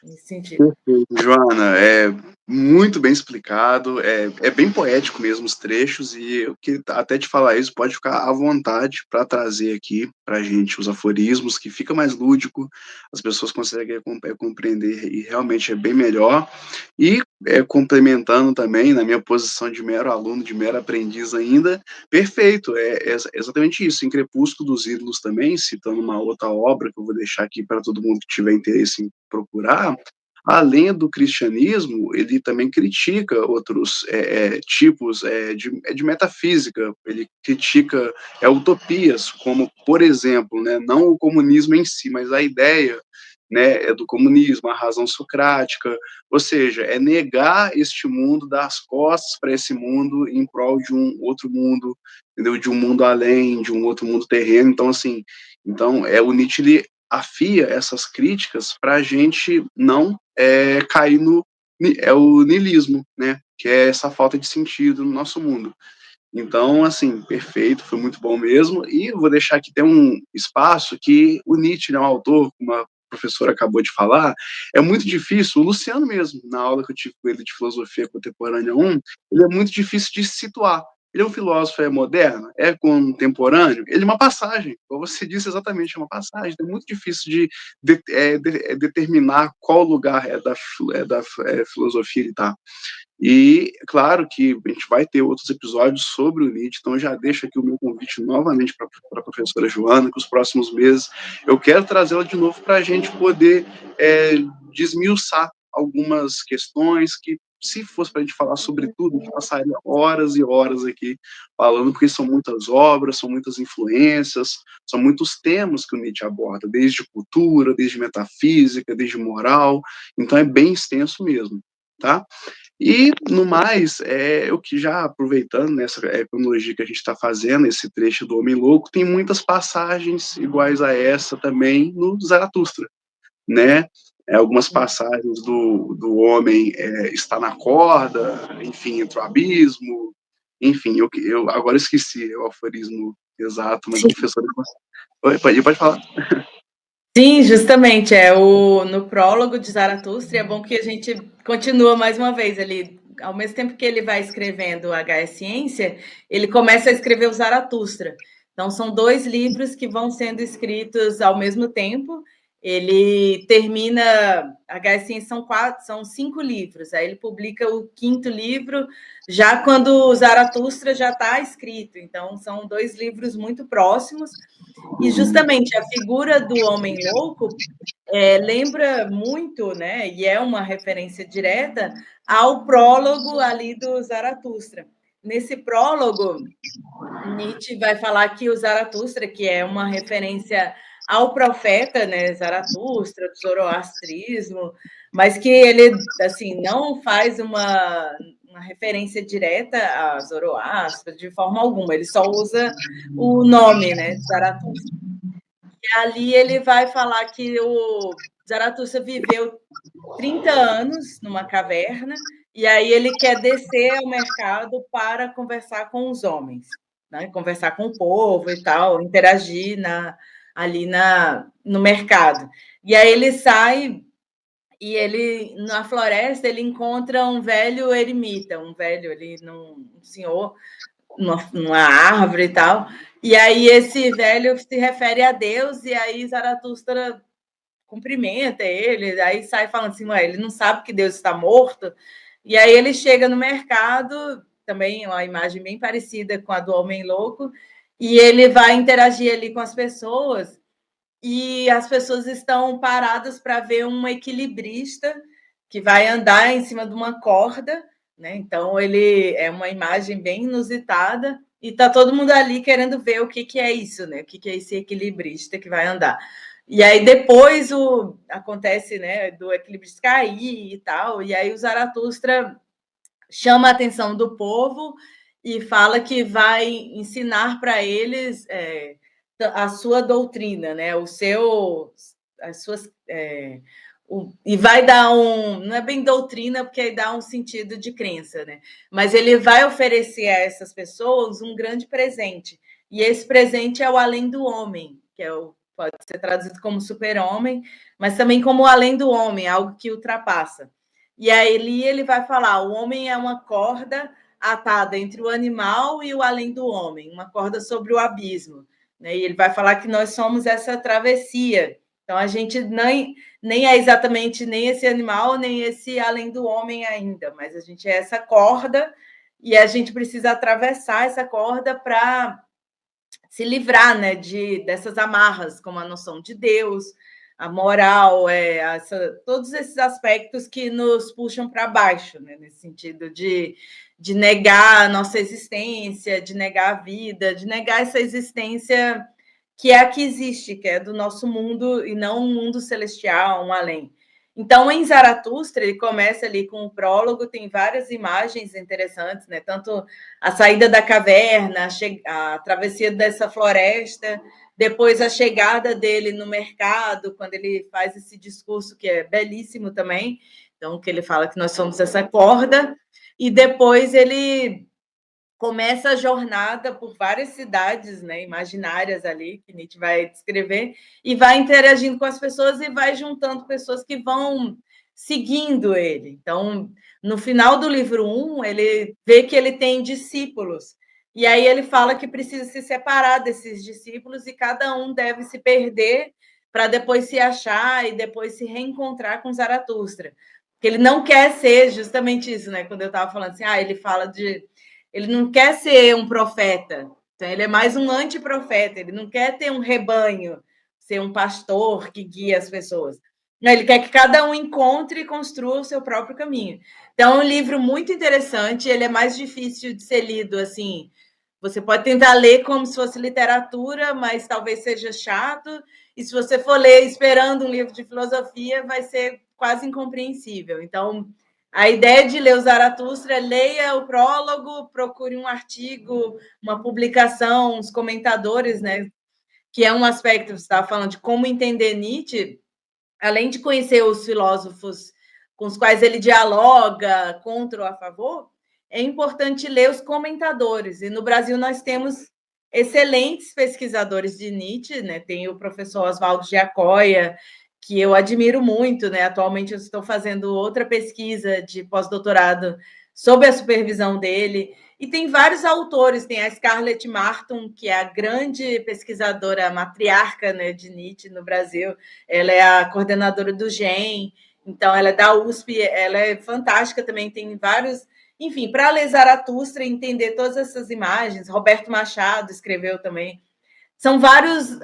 Nesse sentido. Joana, é muito bem explicado, é bem poético mesmo os trechos, e eu que até te falar isso, pode ficar à vontade para trazer aqui para a gente os aforismos, que fica mais lúdico, as pessoas conseguem compreender e realmente é bem melhor. E complementando também, na minha posição de mero aluno, de mero aprendiz ainda, perfeito, é exatamente isso. Em Crepúsculo dos Ídolos também, citando uma outra obra que eu vou deixar aqui para todo mundo que tiver interesse em procurar, além do cristianismo, ele também critica outros tipos de metafísica, ele critica utopias, como, por exemplo, né, não o comunismo em si, mas a ideia, né, do comunismo, a razão socrática, ou seja, é negar este mundo, dar as costas para esse mundo em prol de um outro mundo, entendeu? De um mundo além, de um outro mundo terreno. Então, assim, o Nietzsche ele afia essas críticas para a gente não cair é o niilismo, né? Que é essa falta de sentido no nosso mundo. Então, assim, perfeito, foi muito bom mesmo. E eu vou deixar aqui ter um espaço que o Nietzsche, né, um autor, como a professora acabou de falar, é muito difícil, o Luciano mesmo, na aula que eu tive com ele de Filosofia Contemporânea 1, ele é muito difícil de se situar. Ele é um filósofo, é moderno, é contemporâneo, ele é uma passagem, como você disse exatamente, é uma passagem, é muito difícil de determinar qual lugar da filosofia ele está. E, claro, que a gente vai ter outros episódios sobre o Nietzsche, então eu já deixo aqui o meu convite novamente para a professora Joana, que os próximos meses eu quero trazê-la de novo para a gente poder desmiuçar algumas questões que, se fosse para a gente falar sobre tudo, a gente passaria horas e horas aqui falando, porque são muitas obras, são muitas influências, são muitos temas que o Nietzsche aborda, desde cultura, desde metafísica, desde moral, então é bem extenso mesmo, tá? E, no mais, eu que já aproveitando nessa cronologia que a gente está fazendo, esse trecho do Homem Louco, tem muitas passagens iguais a essa também no Zaratustra, né? Algumas passagens do homem está na corda, enfim, entre o abismo, enfim, eu agora esqueci o aforismo exato, mas a professora... Pode falar. Sim, justamente, no prólogo de Zaratustra, é bom que a gente continua mais uma vez ali, ao mesmo tempo que ele vai escrevendo H.E. Ciência, ele começa a escrever o Zaratustra. Então, são 2 livros que vão sendo escritos ao mesmo tempo. Ele termina, H.E. Ciência são 5 livros, aí ele publica o 5º livro, já quando o Zaratustra já está escrito. Então, são 2 livros muito próximos, e justamente a figura do homem louco lembra muito, né, e é uma referência direta ao prólogo ali do Zaratustra. Nesse prólogo, Nietzsche vai falar que o Zaratustra, que é uma referência ao profeta, né, Zaratustra, do zoroastrismo, mas que ele, assim, não faz uma referência direta a Zoroastra de forma alguma, ele só usa o nome, né, Zaratustra. E ali ele vai falar que o Zaratustra viveu 30 anos numa caverna, e aí ele quer descer ao mercado para conversar com os homens, né? Conversar com o povo e tal, interagir ali no mercado. E aí ele sai e ele, na floresta, ele encontra um velho eremita, um velho ali, um senhor, numa árvore e tal. E aí esse velho se refere a Deus, e aí Zaratustra cumprimenta ele, aí sai falando assim, ué, ele não sabe que Deus está morto. E aí ele chega no mercado, também uma imagem bem parecida com a do Homem Louco, e ele vai interagir ali com as pessoas, e as pessoas estão paradas para ver um equilibrista que vai andar em cima de uma corda, né? Então ele é uma imagem bem inusitada, e tá todo mundo ali querendo ver o que é isso, né? O que é esse equilibrista que vai andar. E aí depois acontece, né, do equilibrista cair e tal, e aí o Zaratustra chama a atenção do povo e fala que vai ensinar para eles a sua doutrina, né? As suas e vai dar não é bem doutrina, porque aí dá um sentido de crença, né? Mas ele vai oferecer a essas pessoas um grande presente. E esse presente é o além do homem, que pode ser traduzido como super-homem, mas também como além do homem, algo que ultrapassa. E aí ele vai falar: o homem é uma corda atada entre o animal e o além do homem, uma corda sobre o abismo. Né? E ele vai falar que nós somos essa travessia. Então a gente nem é exatamente nem esse animal, nem esse além do homem ainda, mas a gente é essa corda, e a gente precisa atravessar essa corda para se livrar, né, dessas amarras, como a noção de Deus, a moral, todos esses aspectos que nos puxam para baixo, né, nesse sentido de negar a nossa existência, de negar a vida, de negar essa existência que é a que existe, que é do nosso mundo e não um mundo celestial, um além. Então, em Zaratustra, ele começa ali com o prólogo, tem várias imagens interessantes, né? Tanto a saída da caverna, a travessia dessa floresta, depois a chegada dele no mercado, quando ele faz esse discurso que é belíssimo também, Então, que ele fala que nós somos essa corda, e depois ele começa a jornada por várias cidades, né, imaginárias ali, que Nietzsche vai descrever, e vai interagindo com as pessoas e vai juntando pessoas que vão seguindo ele. Então, no final do livro 1, ele vê que ele tem discípulos, e aí ele fala que precisa se separar desses discípulos e cada um deve se perder para depois se achar e depois se reencontrar com Zaratustra. Porque ele não quer ser justamente isso, né? Quando eu estava falando assim, ele fala de ele não quer ser um profeta, então ele é mais um antiprofeta, ele não quer ter um rebanho, ser um pastor que guia as pessoas. Não, ele quer que cada um encontre e construa o seu próprio caminho. Então, é um livro muito interessante, ele é mais difícil de ser lido, assim, você pode tentar ler como se fosse literatura, mas talvez seja chato, e se você for ler esperando um livro de filosofia, vai ser quase incompreensível. Então, a ideia de ler o Zaratustra é leia o prólogo, procure um artigo, uma publicação, uns comentadores, né? Que é um aspecto, você estava falando de como entender Nietzsche, além de conhecer os filósofos com os quais ele dialoga, contra ou a favor, é importante ler os comentadores. E no Brasil nós temos excelentes pesquisadores de Nietzsche, né? Tem o professor Oswaldo Giacoia, que eu admiro muito, né? Atualmente eu estou fazendo outra pesquisa de pós-doutorado sob a supervisão dele. E tem vários autores, tem a Scarlett Martin, que é a grande pesquisadora matriarca, né, de Nietzsche no Brasil. Ela é a coordenadora do GEM, então ela é da USP, ela é fantástica também, tem vários. Enfim, para ler Zaratustra e entender todas essas imagens, Roberto Machado escreveu também. São vários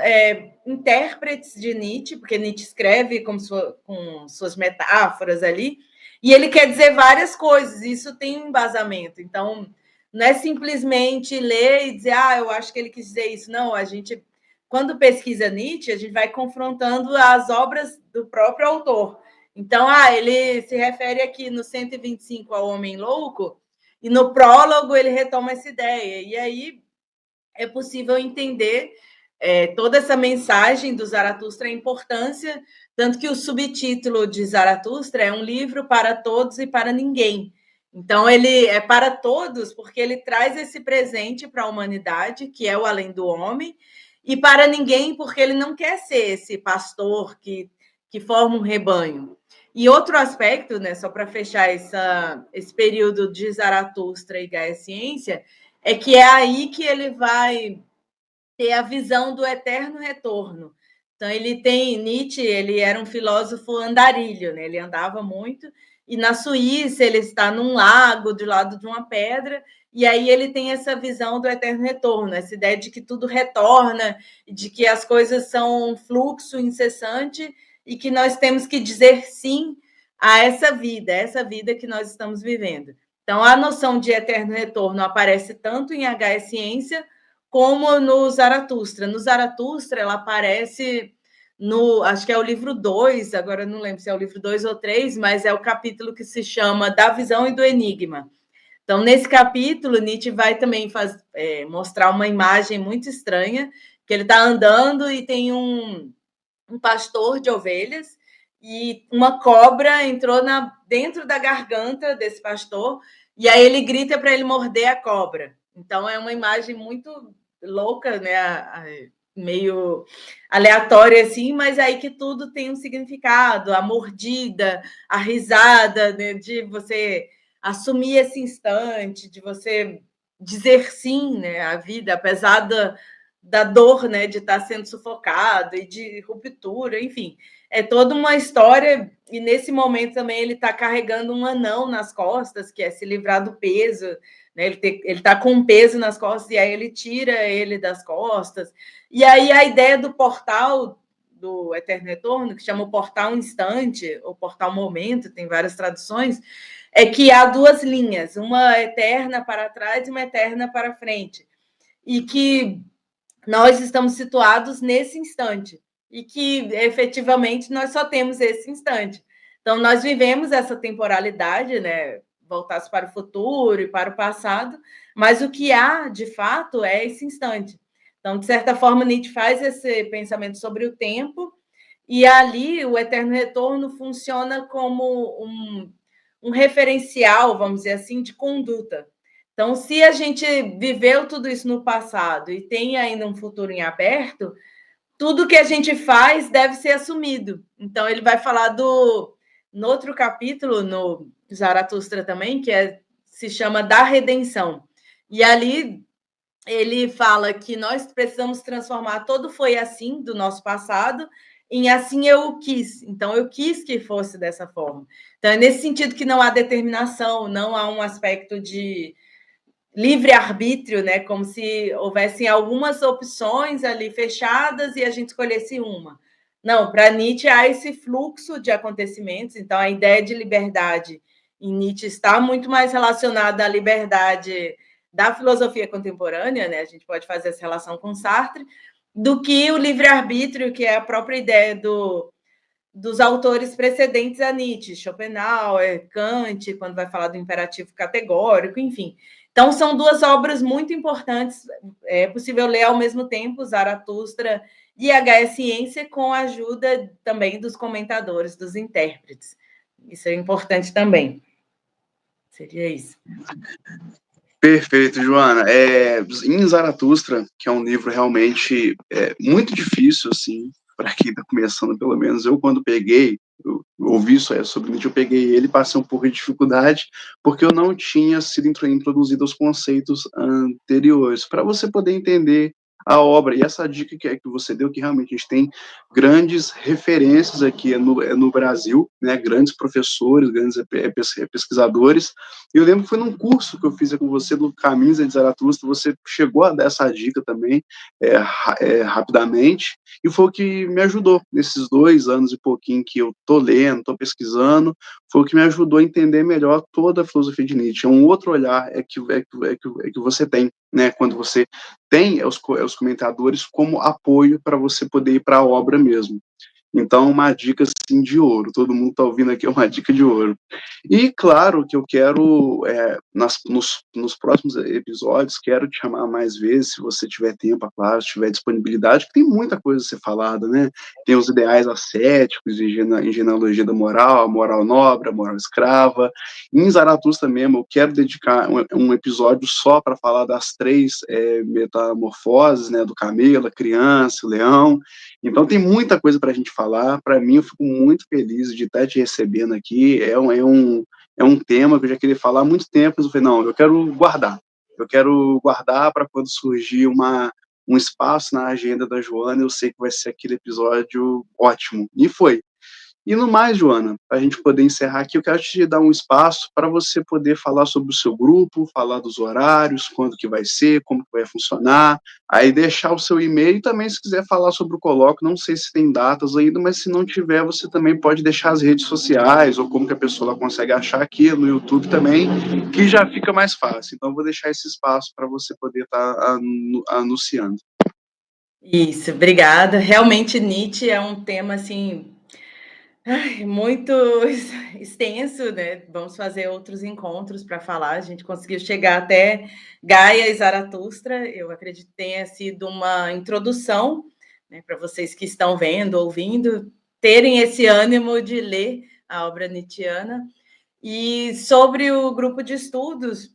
intérpretes de Nietzsche, porque Nietzsche escreve com suas metáforas ali, e ele quer dizer várias coisas, isso tem um embasamento. Então, não é simplesmente ler e dizer, eu acho que ele quis dizer isso. Não, a gente, quando pesquisa Nietzsche, a gente vai confrontando as obras do próprio autor. Então, ele se refere aqui no 125 ao Homem Louco, e no prólogo ele retoma essa ideia. E aí é possível entender toda essa mensagem do Zaratustra, a importância, tanto que o subtítulo de Zaratustra é um livro para todos e para ninguém. Então, ele é para todos, porque ele traz esse presente para a humanidade, que é o além do homem, e para ninguém, porque ele não quer ser esse pastor que forma um rebanho. E outro aspecto, né, só para fechar esse período de Zaratustra e Gaia Ciência, é que é aí que ele vai ter a visão do eterno retorno. Então, Nietzsche, ele era um filósofo andarilho, né? Ele andava muito, e na Suíça ele está num lago, do lado de uma pedra, e aí ele tem essa visão do eterno retorno, essa ideia de que tudo retorna, de que as coisas são um fluxo incessante e que nós temos que dizer sim a essa vida que nós estamos vivendo. Então, a noção de eterno retorno aparece tanto em H. Ciência como no Zaratustra. No Zaratustra, ela aparece acho que é o livro 2, agora não lembro se é o livro 2 ou 3, mas é o capítulo que se chama Da Visão e do Enigma. Então, nesse capítulo, Nietzsche vai também mostrar uma imagem muito estranha, que ele está andando e tem um pastor de ovelhas e uma cobra entrou dentro da garganta desse pastor e aí ele grita para ele morder a cobra. Então, é uma imagem muito louca, né? Meio aleatória assim, mas aí que tudo tem um significado, a mordida, a risada, né? De você assumir esse instante, de você dizer sim, né, à vida, apesar da dor, né, de estar sendo sufocado e de ruptura, enfim, é toda uma história. E nesse momento também ele está carregando um anão nas costas, que é se livrar do peso, né? Ele está com um peso nas costas e aí ele tira ele das costas. E aí a ideia do portal do Eterno Retorno, que chama o portal instante, ou portal momento, tem várias traduções, é que há duas linhas, uma eterna para trás e uma eterna para frente, e que nós estamos situados nesse instante e que efetivamente nós só temos esse instante. Então, nós vivemos essa temporalidade, né? Voltados para o futuro e para o passado, mas o que há de fato é esse instante. Então, de certa forma, Nietzsche faz esse pensamento sobre o tempo e ali o eterno retorno funciona como um referencial, vamos dizer assim, de conduta. Então, se a gente viveu tudo isso no passado e tem ainda um futuro em aberto, tudo que a gente faz deve ser assumido. Então, ele vai falar no outro capítulo, no Zaratustra também, se chama Da Redenção. E ali ele fala que nós precisamos transformar todo foi assim do nosso passado em assim eu o quis. Então, eu quis que fosse dessa forma. Então, é nesse sentido que não há determinação, não há um aspecto de livre-arbítrio, né? Como se houvessem algumas opções ali fechadas e a gente escolhesse uma. Não, para Nietzsche há esse fluxo de acontecimentos, então a ideia de liberdade em Nietzsche está muito mais relacionada à liberdade da filosofia contemporânea, né? A gente pode fazer essa relação com Sartre, do que o livre-arbítrio, que é a própria ideia dos autores precedentes a Nietzsche, Schopenhauer, Kant, quando vai falar do imperativo categórico, enfim. Então, são duas obras muito importantes. É possível ler ao mesmo tempo Zaratustra e H.E. Ciência, com a ajuda também dos comentadores, dos intérpretes. Isso é importante também. Seria isso. Perfeito, Joana. Em Zaratustra, que é um livro realmente muito difícil, assim, para quem está começando, pelo menos eu, quando peguei, eu ouvi isso sobre Nietzsche, eu peguei ele, passei um pouco de dificuldade, porque eu não tinha sido introduzido aos conceitos anteriores, para você poder entender a obra. E essa dica que você deu, que realmente a gente tem grandes referências aqui no Brasil, né, grandes professores, grandes pesquisadores. Eu lembro que foi num curso que eu fiz com você, no Caminhos de Zaratustra, você chegou a dar essa dica também, rapidamente, e foi o que me ajudou nesses 2 anos e pouquinho que eu tô lendo, tô pesquisando, foi o que me ajudou a entender melhor toda a filosofia de Nietzsche. É um outro olhar que você tem, né, quando você tem os comentadores como apoio para você poder ir para a obra mesmo. Então, uma dica, assim, de ouro. Todo mundo está ouvindo aqui, é uma dica de ouro. E, claro, que eu quero, nos próximos episódios, quero te chamar mais vezes, se você tiver tempo, claro, se tiver disponibilidade, que tem muita coisa a ser falada, né? Tem os ideais ascéticos, em genealogia da moral, a moral nobre, a moral escrava. Em Zaratustra mesmo, eu quero dedicar um episódio só para falar das 3 metamorfoses, né? Do camelo, a criança, o leão. Então, tem muita coisa para a gente falar. Para mim, eu fico muito feliz de estar te recebendo aqui. É um tema que eu já queria falar há muito tempo, mas eu falei, não, eu quero guardar. Eu quero guardar para quando surgir um espaço na agenda da Joana, eu sei que vai ser aquele episódio ótimo. E foi. E no mais, Joana, para a gente poder encerrar aqui, eu quero te dar um espaço para você poder falar sobre o seu grupo, falar dos horários, quando que vai ser, como que vai funcionar, aí deixar o seu e-mail e também, se quiser falar sobre o colóquio, não sei se tem datas ainda, mas se não tiver, você também pode deixar as redes sociais, ou como que a pessoa consegue achar aqui no YouTube também, que já fica mais fácil. Então, eu vou deixar esse espaço para você poder estar anunciando. Isso, obrigada. Realmente, Nietzsche é um tema, assim, muito extenso, né? Vamos fazer outros encontros para falar. A gente conseguiu chegar até Gaia e Zaratustra. Eu acredito que tenha sido uma introdução, né, para vocês que estão vendo, ouvindo, terem esse ânimo de ler a obra nietzschiana. E sobre o grupo de estudos,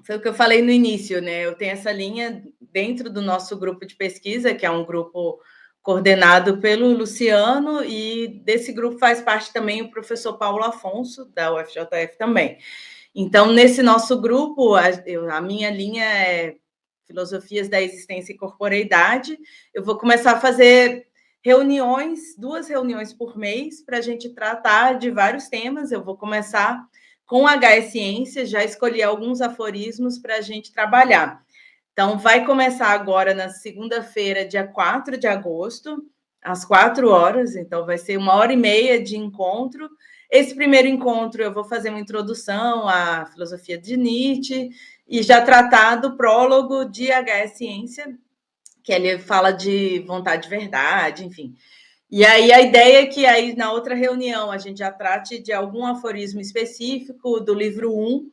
foi o que eu falei no início, né? Eu tenho essa linha dentro do nosso grupo de pesquisa, que é um grupo coordenado pelo Luciano, e desse grupo faz parte também o professor Paulo Afonso, da UFJF também. Então, nesse nosso grupo, a minha linha é Filosofias da Existência e Corporeidade. Eu vou começar a fazer reuniões, 2 reuniões por mês, para a gente tratar de vários temas. Eu vou começar com HS Ciência, já escolhi alguns aforismos para a gente trabalhar. Então, vai começar agora na segunda-feira, dia 4 de agosto, às 4 horas. Então, vai ser 1h30 de encontro. Esse primeiro encontro, eu vou fazer uma introdução à filosofia de Nietzsche e já tratar do prólogo de HS Ciência, que ele fala de vontade de verdade, enfim. E aí a ideia é que aí na outra reunião a gente já trate de algum aforismo específico do livro 1,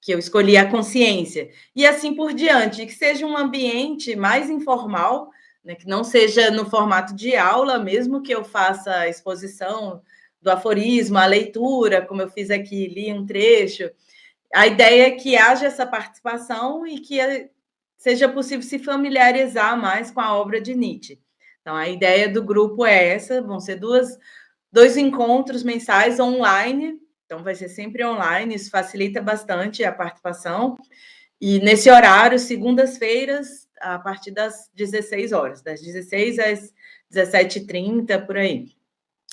que eu escolhi a consciência, e assim por diante, que seja um ambiente mais informal, né, que não seja no formato de aula, mesmo que eu faça a exposição do aforismo, a leitura, como eu fiz aqui, li um trecho. A ideia é que haja essa participação e que seja possível se familiarizar mais com a obra de Nietzsche. Então, a ideia do grupo é essa, vão ser dois encontros mensais online, então vai ser sempre online, isso facilita bastante a participação, e nesse horário, segundas-feiras, a partir das 16 horas, das 16 às 17h30, por aí.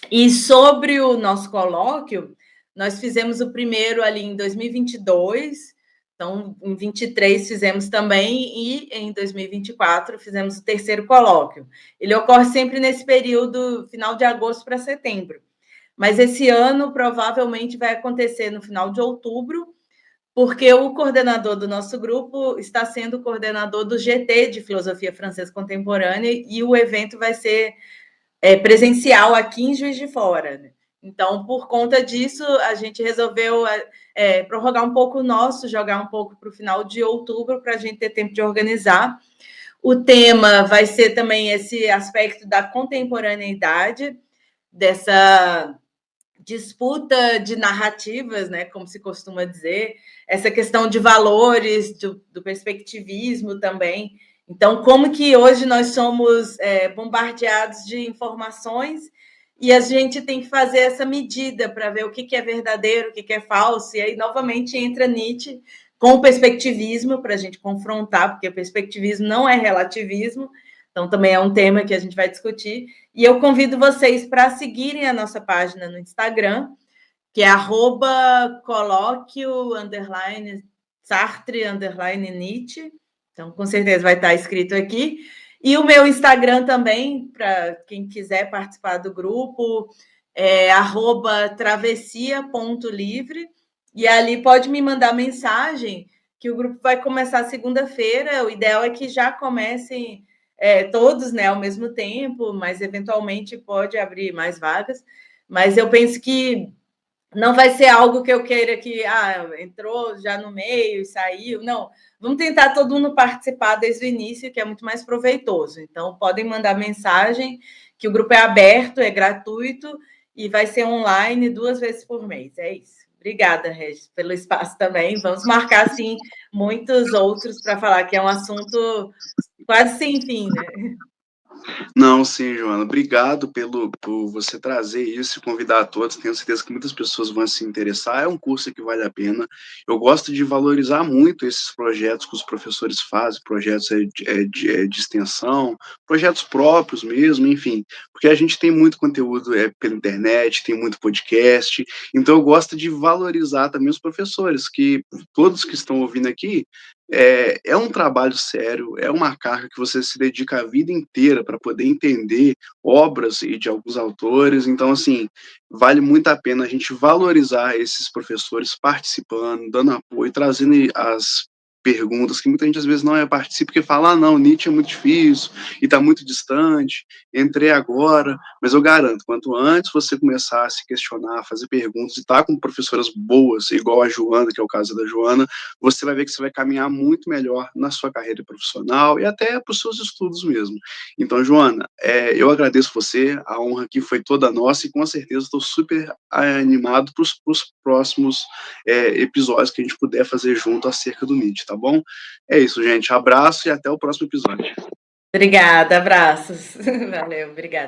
E sobre o nosso colóquio, nós fizemos o primeiro ali em 2022, então em 23 fizemos também, e em 2024 fizemos o terceiro colóquio. Ele ocorre sempre nesse período, final de agosto para setembro. Mas esse ano provavelmente vai acontecer no final de outubro, porque o coordenador do nosso grupo está sendo o coordenador do GT de Filosofia Francesa Contemporânea, e o evento vai ser presencial aqui em Juiz de Fora, né? Então, por conta disso, a gente resolveu prorrogar um pouco o nosso, jogar um pouco para o final de outubro, para a gente ter tempo de organizar. O tema vai ser também esse aspecto da contemporaneidade, dessa disputa de narrativas, né, como se costuma dizer, essa questão de valores, do perspectivismo também. Então, como que hoje nós somos bombardeados de informações e a gente tem que fazer essa medida para ver o que é verdadeiro, o que é falso, e aí novamente entra Nietzsche com o perspectivismo para a gente confrontar, porque o perspectivismo não é relativismo, então também é um tema que a gente vai discutir. E eu convido vocês para seguirem a nossa página no Instagram, que é @colóquio _Sartre _Nietzsche. Então, com certeza vai estar escrito aqui. E o meu Instagram também, para quem quiser participar do grupo, é @travessia.livre. E ali pode me mandar mensagem, que o grupo vai começar segunda-feira. O ideal é que já comecem todos, né, ao mesmo tempo, mas eventualmente pode abrir mais vagas. Mas eu penso que não vai ser algo que eu queira que entrou já no meio e saiu. Não, vamos tentar todo mundo participar desde o início, que é muito mais proveitoso. Então, podem mandar mensagem, que o grupo é aberto, é gratuito e vai ser online 2 vezes por mês. É isso. Obrigada, Regis, pelo espaço também. Vamos marcar, sim, muitos outros para falar, que é um assunto quase sem fim, né? Não, sim, Joana, obrigado por você trazer isso e convidar a todos. Tenho certeza que muitas pessoas vão se interessar. É um curso que vale a pena. Eu gosto de valorizar muito esses projetos que os professores fazem, projetos de extensão, projetos próprios mesmo, enfim, porque a gente tem muito conteúdo pela internet, tem muito podcast, então eu gosto de valorizar também os professores, que todos que estão ouvindo aqui, é um trabalho sério, é uma carga que você se dedica a vida inteira para poder entender obras e de alguns autores, então, assim, vale muito a pena a gente valorizar esses professores participando, dando apoio, trazendo as perguntas que muita gente às vezes não participa, porque fala, não, Nietzsche é muito difícil e está muito distante, entrei agora, mas eu garanto, quanto antes você começar a se questionar, a fazer perguntas e estar com professoras boas, igual a Joana, que é o caso da Joana, você vai ver que você vai caminhar muito melhor na sua carreira profissional e até para os seus estudos mesmo. Então, Joana, eu agradeço você, a honra aqui foi toda nossa e com certeza estou super animado para os próximos episódios que a gente puder fazer junto acerca do Nietzsche, tá bom? É isso, gente. Abraço e até o próximo episódio. Obrigada, abraços. Valeu, obrigada.